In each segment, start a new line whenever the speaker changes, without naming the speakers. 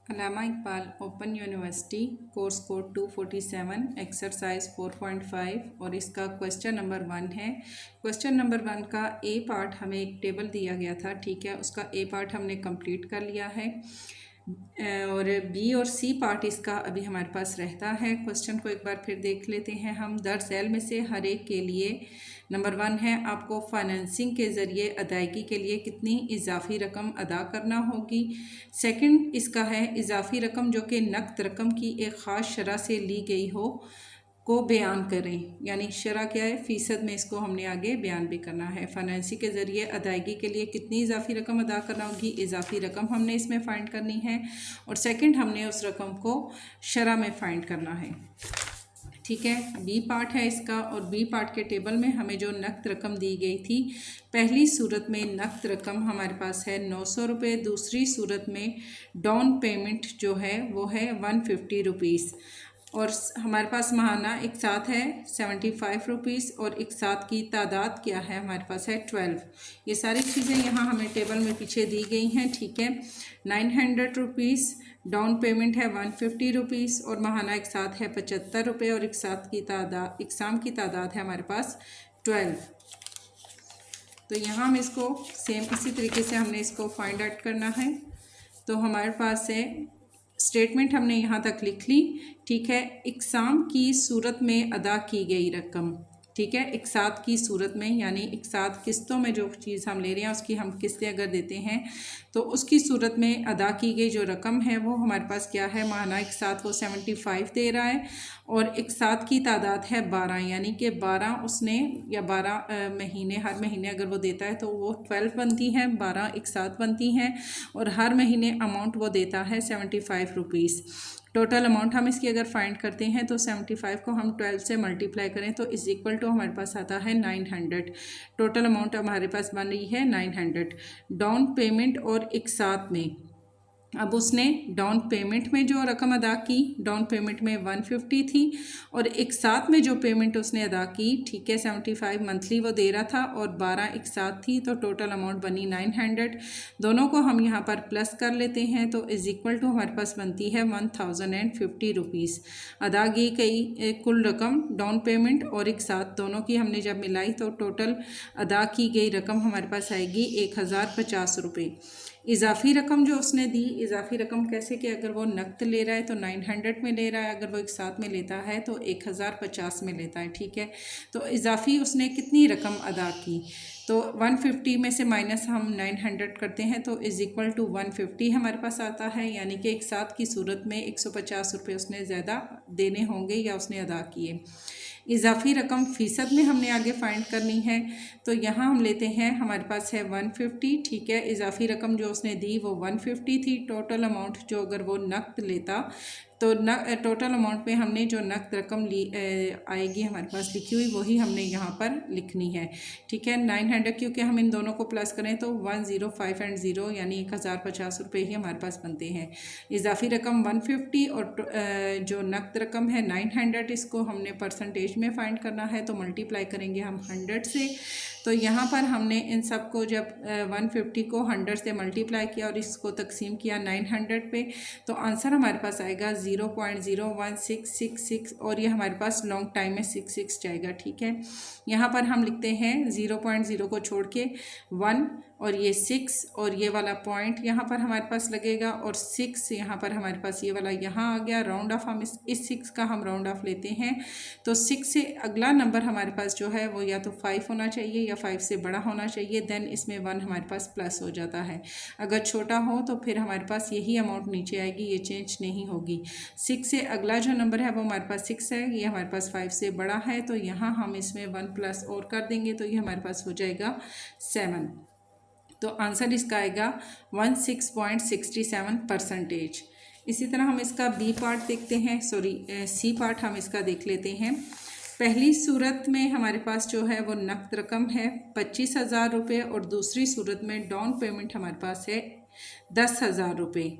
अल्लामा Iqbal Open University course code 247 exercise 4.5 और इसका question number 1 है। क्वेश्चन नंबर 1 का ए पार्ट हमें एक टेबल दिया गया था, ठीक है, उसका ए पार्ट हमने कंप्लीट कर लिया है और बी और सी पार्ट इसका अभी हमारे पास रहता है। क्वेश्चन को एक बार फिर देख लेते हैं हम। दर सेल में से हर एक के लिए नंबर 1 है, आपको फाइनेंसिंग के ज़रिए अदायगी के लिए कितनी इजाफी रकम अदा करना होगी। सेकंड इसका है, इजाफी रकम जो कि नकद रकम की एक ख़ास शरह से ली गई हो को बयान करें, यानी शरह क्या है, फ़ीसद में इसको हमने आगे बयान भी करना है। फाइनेंसिंग के ज़रिए अदायगी के लिए कितनी इजाफी रकम अदा करना होगी, इजाफी रकम हमने इसमें फ़ाइंड करनी है और सेकंड हमने उस रकम को शरह में फ़ाइंड करना है, ठीक है। बी पार्ट है इसका और बी पार्ट के टेबल में हमें जो नकद रकम दी गई थी, पहली सूरत में नकद रकम हमारे पास है 900 रुपये, दूसरी सूरत में डाउन पेमेंट जो है वो है 150 रुपीज़ और हमारे पास महाना एक साथ है 75 रुपीज़ और एक साथ की तादाद क्या है हमारे पास है 12। ये सारी चीज़ें यहाँ हमें टेबल में पीछे दी गई हैं, ठीक है। 900 रुपीज़, डाउन पेमेंट है 150 रुपीज़ और महाना एक साथ है 75 रुपये और एक साथ की तादाद, इकसाम की तादाद है हमारे पास 12। तो यहाँ हम इसको सेम इसी तरीके से हमने इसको फाइंड आउट करना है। तो हमारे पास है स्टेटमेंट हमने यहाँ तक लिख ली, ठीक है। इकसाम की सूरत में अदा की गई रकम, ठीक है, एक साथ की सूरत में, यानी एक साथ किस्तों में जो चीज़ हम ले रहे हैं उसकी हम किस्तें अगर देते हैं तो उसकी सूरत में अदा की गई जो रकम है वो हमारे पास क्या है, माना एक साथ वो 75 दे रहा है और एक साथ की तादाद है 12, यानी कि 12 उसने या 12 महीने, हर महीने अगर वो देता है तो वो 12 बनती हैं, 12 एक साथ बनती हैं और हर महीने अमाउंट वो देता है 75 रुपीज़। टोटल अमाउंट हम इसकी अगर फाइंड करते हैं तो 75 को हम 12 से मल्टीप्लाई करें तो इज इक्वल टू हमारे पास आता है 900। टोटल अमाउंट हमारे पास बन रही है 900। डाउन पेमेंट और एक साथ में, अब उसने डाउन पेमेंट में जो रकम अदा की, डाउन पेमेंट में 150 थी और एक साथ में जो पेमेंट उसने अदा की, ठीक है, 75 मंथली वो दे रहा था और 12 एक साथ थी, तो टोटल अमाउंट बनी 900। दोनों को हम यहाँ पर प्लस कर लेते हैं तो इज इक्वल टू हमारे पास बनती है 1050 रुपीज़। अदा की गई कुल रकम डाउन पेमेंट और एक साथ दोनों की हमने जब मिलाई तो टोटल अदा की गई रकम हमारे पास आएगी 1050 रुपये। इजाफ़ी रकम जो उसने दी, इजाफ़ी रकम कैसे कि अगर वो नकद ले रहा है तो 900 में ले रहा है, अगर वो एक साथ में लेता है तो 1050 में लेता है, ठीक है। तो इजाफ़ी उसने कितनी रकम अदा की, तो 150 में से माइनस हम 900 करते हैं तो इज़ इक्वल टू 150 हमारे पास आता है, यानी कि एक साथ की सूरत में 150 रुपये उसने ज़्यादा देने होंगे या उसने अदा किए। इजाफ़ी रकम फ़ीसद में हमने आगे फाइंड करनी है, तो यहाँ हम लेते हैं, हमारे पास है 150, ठीक है। इजाफ़ी रकम जो उसने दी वो 150 थी। टोटल अमाउंट जो अगर वो नकद लेता तो टोटल अमाउंट में हमने जो नकद रकम ली आएगी हमारे पास लिखी हुई वही हमने यहाँ पर लिखनी है, ठीक है। 900 क्योंकि हम इन दोनों को प्लस करें तो 105 एंड 0 यानी 1050 रुपये ही हमारे पास बनते हैं। इजाफ़ी रकम 150 और जो नकद रकम है 900, इसको हमने परसेंटेज में फाइंड करना है तो मल्टीप्लाई करेंगे हम 100 से। तो यहाँ पर हमने इन सब को जब 150 को 100 से मल्टीप्लाई किया और इसको तकसीम किया 900 पे, तो आंसर हमारे पास आएगा 0.01666 और ये हमारे पास लॉन्ग टाइम में 66 जाएगा, ठीक है। यहाँ पर हम लिखते हैं 0.0 को छोड़ के 1 और ये 6 और ये वाला पॉइंट यहाँ पर हमारे पास लगेगा और 6 यहाँ पर हमारे पास ये वाला यहाँ आ गया। राउंड ऑफ हम इस 6 का हम राउंड ऑफ लेते हैं तो 6 से अगला नंबर हमारे पास जो है वो या तो 5 होना चाहिए या 5 से बड़ा होना चाहिए, देन इसमें 1 हमारे पास प्लस हो जाता है। अगर छोटा हो तो फिर हमारे पास यही अमाउंट नीचे आएगी, ये चेंज नहीं होगी। 6 से अगला जो नंबर है वो हमारे पास 6 है, ये हमारे पास 5 से बड़ा है, तो यहाँ हम इसमें 1 प्लस और कर देंगे तो ये हमारे पास हो जाएगा 7। तो आंसर इसका आएगा 16.67%। इसी तरह हम इसका बी पार्ट देखते हैं, सी पार्ट हम इसका देख लेते हैं। पहली सूरत में हमारे पास जो है वो नकद रकम है 25,000 रुपये और दूसरी सूरत में डाउन पेमेंट हमारे पास है 10,000 रुपये,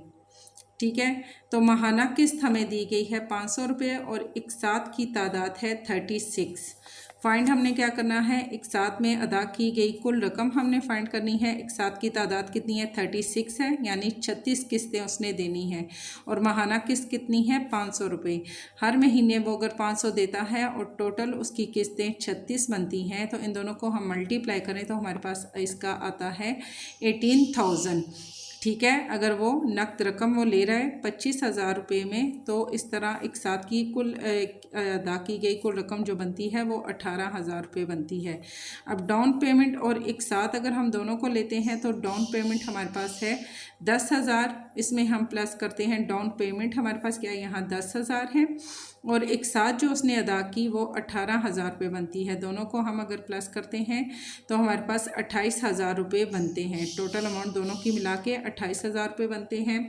ठीक है। तो माहाना किस्त हमें दी गई है 500 रुपये और एक साथ की तादाद है 36। फाइंड हमने क्या करना है, एक साथ में अदा की गई कुल रकम हमने फाइंड करनी है। एक साथ की तादाद कितनी है, 36 है, यानी 36 किस्तें उसने देनी है। और माहाना किस्त कितनी है, 500 रुपये। हर महीने वो अगर 500 देता है और टोटल उसकी किस्तें 36 बनती हैं, तो इन दोनों को हम मल्टीप्लाई करें तो हमारे पास इसका आता है 18,000। ठीक है, अगर वो नकद रकम वो ले रहा है 25,000 रुपये में, तो इस तरह एक साथ की कुल अदा की गई कुल रकम जो बनती है वो 18,000 रुपये बनती है। अब डाउन पेमेंट और एक साथ अगर हम दोनों को लेते हैं तो डाउन पेमेंट हमारे पास है 10,000। इसमें हम प्लस करते हैं डाउन पेमेंट हमारे पास क्या है, यहाँ 10,000 है, और एक साथ जो उसने अदा की वो 18,000 रुपये बनती है। दोनों को हम अगर प्लस करते हैं तो हमारे पास 28,000 रुपये बनते हैं। टोटल अमाउंट दोनों की मिला के 28,000 रुपये बनते हैं।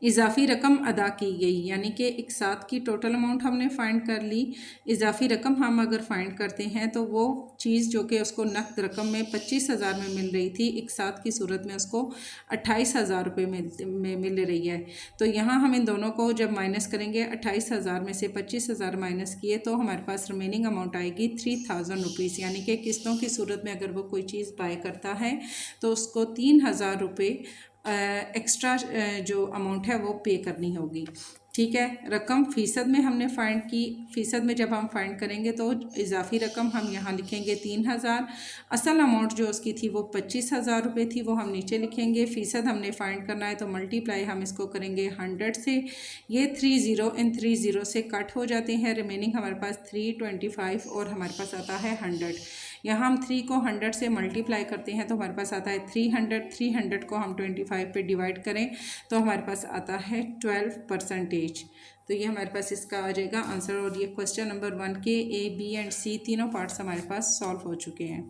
इजाफ़ी रकम अदा की गई, यानी कि एक साथ की टोटल अमाउंट हमने फाइंड कर ली। इजाफ़ी रकम हम अगर फाइंड करते हैं तो वो चीज़ जो कि उसको नकद रकम में 25,000 में मिल रही थी, एक साथ की सूरत में उसको 28,000 रुपये में मिल रही है। तो यहाँ हम इन दोनों को जब माइनस करेंगे, 28,000 में से 25,000 माइनस किए तो हमारे पास रिमेनिंग अमाउंट आएगी 3,000 रुपीज़। यानी कि किस्तों की सूरत में अगर वो कोई चीज़ बाय करता है तो उसको 3,000 रुपये एक्स्ट्रा जो अमाउंट है वो पे करनी होगी। ठीक है, रकम फ़ीसद में हमने फाइंड की। फ़ीसद में जब हम फाइंड करेंगे तो इजाफ़ी रकम हम यहाँ लिखेंगे 3,000। असल अमाउंट जो उसकी थी वो 25,000 रुपये थी, वो हम नीचे लिखेंगे। फ़ीसद हमने फाइंड करना है तो मल्टीप्लाई हम इसको करेंगे 100 से। ये 30 इन 30 से कट हो जाते हैं, रिमेनिंग हमारे पास 325 और हमारे पास आता है 100। यहाँ हम 3 को 100 से मल्टीप्लाई करते हैं तो हमारे पास आता है 300। 300 को हम 25 पे डिवाइड करें तो हमारे पास आता है 12%। तो ये हमारे पास इसका आ जाएगा आंसर। और ये क्वेश्चन नंबर 1 के A, B एंड C तीनों पार्ट्स हमारे पास सॉल्व हो चुके हैं।